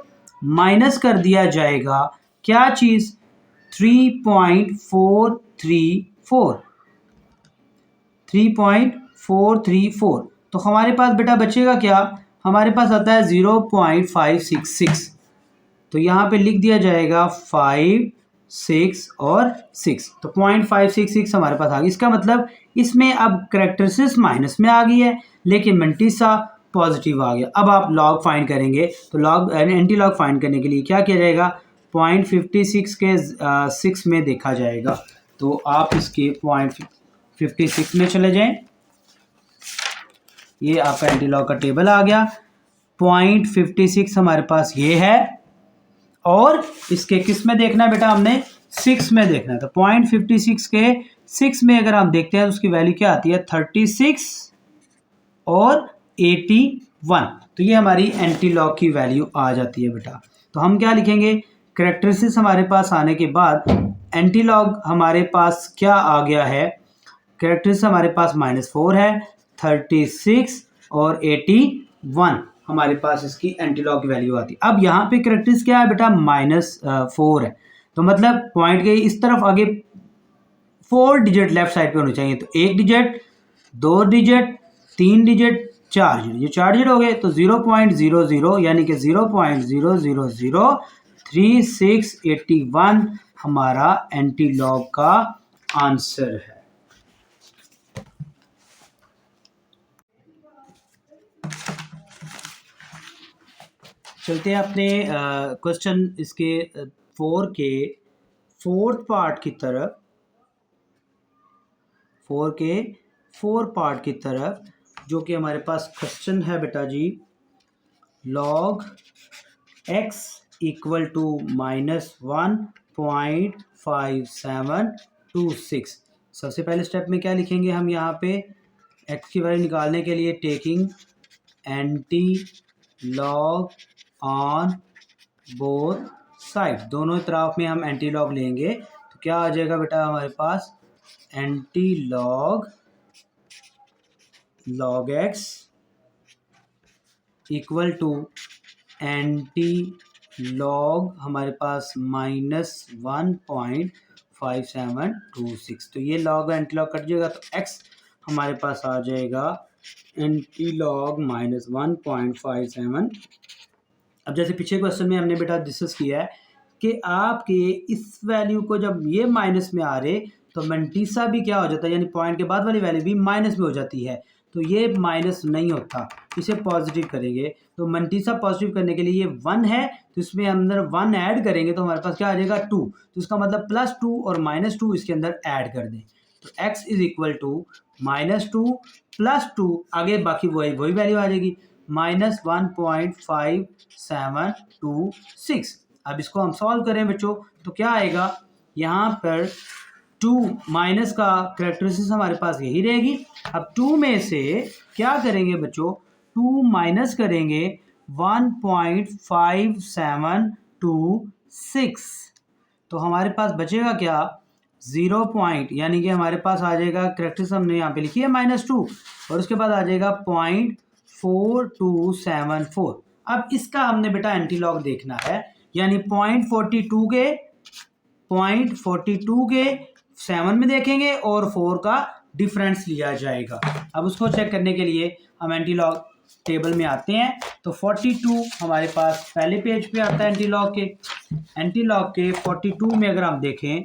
B: माइनस कर दिया जाएगा क्या चीज़, 3.434। तो हमारे पास बेटा बचेगा क्या, हमारे पास आता है 0.566, तो यहाँ पे लिख दिया जाएगा 5, 6 और 6, तो 0.566 हमारे पास आ गई। इसका मतलब इसमें अब कैरेक्टरिस्टिक्स माइनस में आ गई है लेकिन मंटीसा पॉजिटिव आ गया। अब आप लॉग फाइंड करेंगे तो लॉग एंटी लॉग फाइंड करने के लिए क्या किया जाएगा, 0.56 के 6 में देखा जाएगा, तो आप इसके 0.56 में चले जाएं, ये आपका एंटी लॉग का टेबल आ गया। 0.56 हमारे पास ये है और इसके किस में देखना है बेटा, हमने 6 में देखना है। तो 0.56 के 6 में अगर हम देखते हैं तो उसकी वैल्यू क्या आती है, 36 और 81, तो ये हमारी एंटी लॉग की वैल्यू आ जाती है बेटा। तो हम क्या लिखेंगे, कैरेक्टरिस्टिक्स हमारे पास आने के बाद एंटी लॉग हमारे पास क्या आ गया है, कैरेक्टरिस्टिक्स हमारे पास -4 है, 36 और 81 हमारे पास इसकी एंटी लॉग की वैल्यू आती है। अब यहाँ पे कैरेक्टरिस्टिक्स क्या है बेटा, -4 है, तो मतलब पॉइंट के इस तरफ आगे 4 डिजिट लेफ्ट साइड पे होने चाहिए, तो 1 डिजिट, 2 डिजिट, 3 डिजिट, 4 डिजिट, ये 4 डिजिट हो गए तो 0.00 यानी कि 0.000368 हमारा एंटीलॉग का आंसर है। चलते हैं अपने क्वेश्चन इसके 4 के फोर्थ पार्ट की तरफ। 4 के 4 पार्ट की तरफ, जो कि हमारे पास क्वेश्चन है बेटा जी, log x इक्वल टू -1.5726। सबसे पहले स्टेप में क्या लिखेंगे हम यहाँ पे, x की वैल्यू निकालने के लिए taking anti log on both side, दोनों तरफ में हम एंटी लॉग लेंगे तो क्या आ जाएगा बेटा हमारे पास, anti log x equal to anti log हमारे पास -1.5726। तो ये लॉग एंटी लॉग कट जाएगा तो x हमारे पास आ जाएगा एंटी लॉग -1.57। अब जैसे पीछे क्वेश्चन में हमने बेटा डिस्कस किया है कि आपके इस वैल्यू को जब ये माइनस में आ रहे तो मंटीसा भी क्या हो जाता है, यानी पॉइंट के बाद वाली वैल्यू भी माइनस में हो जाती है, तो ये माइनस नहीं होता, इसे पॉजिटिव करेंगे। तो मंटीसा पॉजिटिव करने के लिए ये 1 है तो इसमें अंदर 1 ऐड करेंगे तो हमारे पास क्या आ जाएगा 2, तो इसका मतलब +2 और -2 इसके अंदर ऐड कर दें तो x इज इक्वल टू -2 + 2, आगे बाकी वही वैल्यू आ जाएगी -1.5726। अब इसको हम सॉल्व करें बच्चों तो क्या आएगा, यहाँ पर 2 माइनस का करेक्टरिस्टिक्स हमारे पास यही रहेगी। अब 2 में से क्या करेंगे बच्चों, 2 माइनस करेंगे 1.5726 तो हमारे पास बचेगा क्या, 0 पॉइंट, यानी कि हमारे पास आ जाएगा करेक्टरिस्टिक्स हमने यहाँ पे लिखी है -2 और उसके बाद आ जाएगा 0.4274। अब इसका हमने बेटा एंटीलॉग देखना है, यानी 0.42 के 7 में देखेंगे और 4 का डिफरेंस लिया जाएगा। अब उसको चेक करने के लिए हम एंटीलॉग टेबल में आते हैं तो 42 हमारे पास पहले पेज पे आता है एंटीलॉग के 42 में अगर हम देखें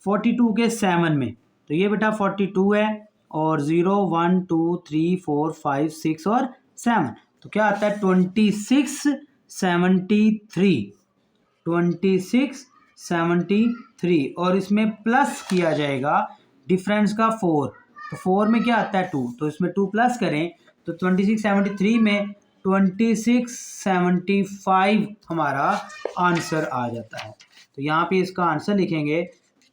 B: 42 के 7 में तो ये बेटा 42 है और 0 1 2 3 4 5 6 और 7 तो क्या आता है 2673 और इसमें प्लस किया जाएगा डिफरेंस का 4, तो 4 में क्या आता है 2, तो इसमें 2 प्लस करें तो 2673 में 2675 हमारा आंसर आ जाता है। तो यहाँ पे इसका आंसर लिखेंगे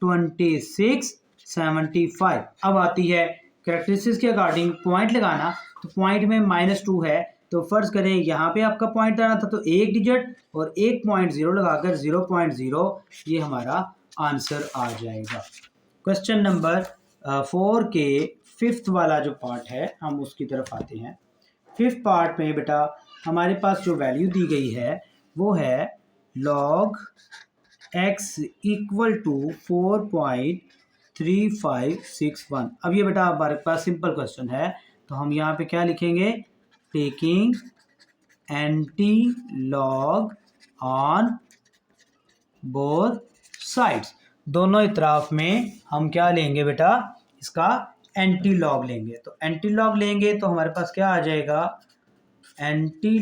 B: 2675। अब आती है कैरेक्टरिस्टिक्स के अकॉर्डिंग पॉइंट लगाना, तो पॉइंट में -2 है तो फर्ज करें यहाँ पे आपका पॉइंट आना था तो 1 डिजिट और 1.0 लगाकर 0.0 ये हमारा आंसर आ जाएगा। क्वेश्चन नंबर 4 के 5th वाला जो पार्ट है हम उसकी तरफ आते हैं। 5th पार्ट में बेटा हमारे पास जो वैल्यू दी गई है वो है log x इक्वल टू 4.3561। अब ये बेटा हमारे पास सिंपल क्वेश्चन है तो हम यहाँ पे क्या लिखेंगे, taking anti log on both sides, दोनों इतराफ में हम क्या लेंगे बेटा, इसका एंटी लॉग लेंगे। तो एंटी लॉग लेंगे तो हमारे पास क्या आ जाएगा, anti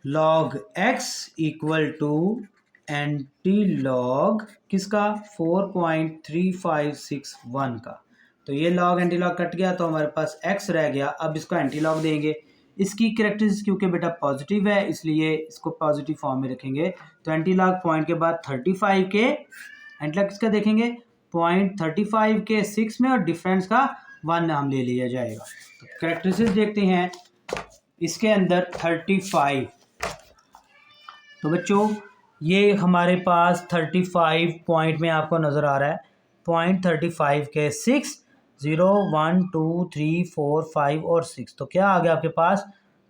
B: log x equal to anti log किसका, 4.3561 का। तो ये लॉग एंटी लॉग कट गया तो हमारे पास x रह गया। अब इसको एंटी लॉग देंगे, इसकी कैरेक्टरिस्टिक्स क्योंकि बेटा पॉजिटिव है इसलिए इसको पॉजिटिव फॉर्म में रखेंगे। तो एंटी लॉग पॉइंट के बाद 35 के एंटी लॉग किसका देखेंगे, 0.35 के 6 में और डिफरेंस का 1 हम ले लिया जाएगा। तो कैरेक्टरिस्टिक्स देखते हैं इसके अंदर 35। तो बच्चों ये हमारे पास 35 पॉइंट में आपको नज़र आ रहा है, 0.35 के 6, 0 1 2 3 4 5 और 6, तो क्या आ गया आपके पास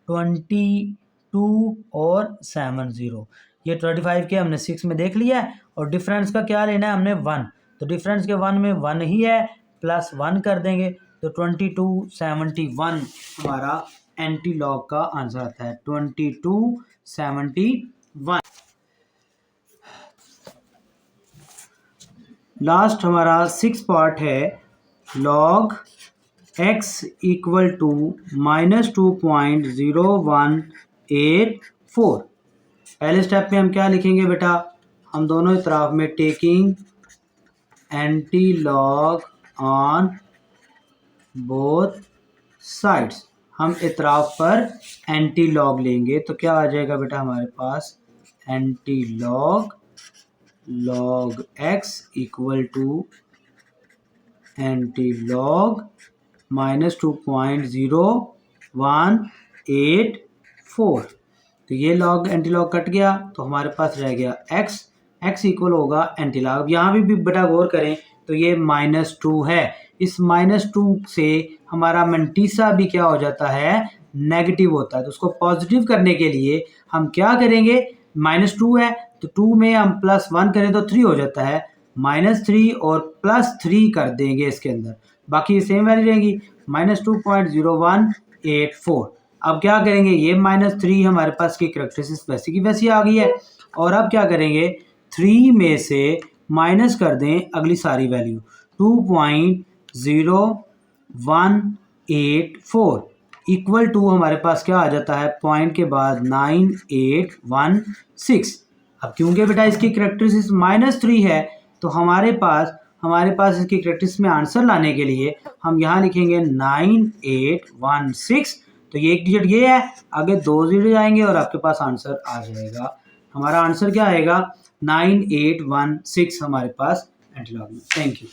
B: 22 और 7 0। ये 35 के हमने 6 में देख लिया है और डिफरेंस का क्या लेना है हमने 1, तो डिफरेंस के 1 में 1 ही है, +1 कर देंगे तो 2271 हमारा एंटी लॉग का आंसर आता है, 2271। लास्ट हमारा 6 पार्ट है log x इक्वल टू -2.0184। पहले स्टेप में हम क्या लिखेंगे बेटा, हम दोनों तरफ में taking anti log on both sides, हम इतराफ पर एंटी लॉग लेंगे तो क्या आ जाएगा बेटा हमारे पास, antilog log x equal to anti log -2.0184। तो ये लॉग एंटी लॉग कट गया तो हमारे पास रह गया x इक्वल होगा एंटी लॉग। यहाँ भी बेटा गौर करें तो ये -2 है, इस -2 से हमारा मंटीसा भी क्या हो जाता है, नेगेटिव होता है। तो उसको पॉजिटिव करने के लिए हम क्या करेंगे, -2 है तो 2 में हम +1 करें तो 3 हो जाता है, -3 और +3 कर देंगे इसके अंदर, बाकी सेम वैल्यू रहेगी -2.0184। अब क्या करेंगे, ये -3 हमारे पास की करैक्टरिस्टिक्स वैसी की वैसी आ गई है, और अब क्या करेंगे 3 में से माइनस कर दें अगली सारी वैल्यू, 2.0184 इक्वल टू हमारे पास क्या आ जाता है, पॉइंट के बाद 9816। अब क्योंकि बेटा इसकी करैक्टरिस्टिक्स -3 है तो हमारे पास इसकी करैक्टरिस्टिक्स में आंसर लाने के लिए हम यहाँ लिखेंगे 9816। तो ये एक डिजिट ये है, आगे 2 डिजिट आएंगे और आपके पास आंसर आ जाएगा। हमारा आंसर क्या आएगा, 9816 हमारे पास एंटी लॉग में। Thank you.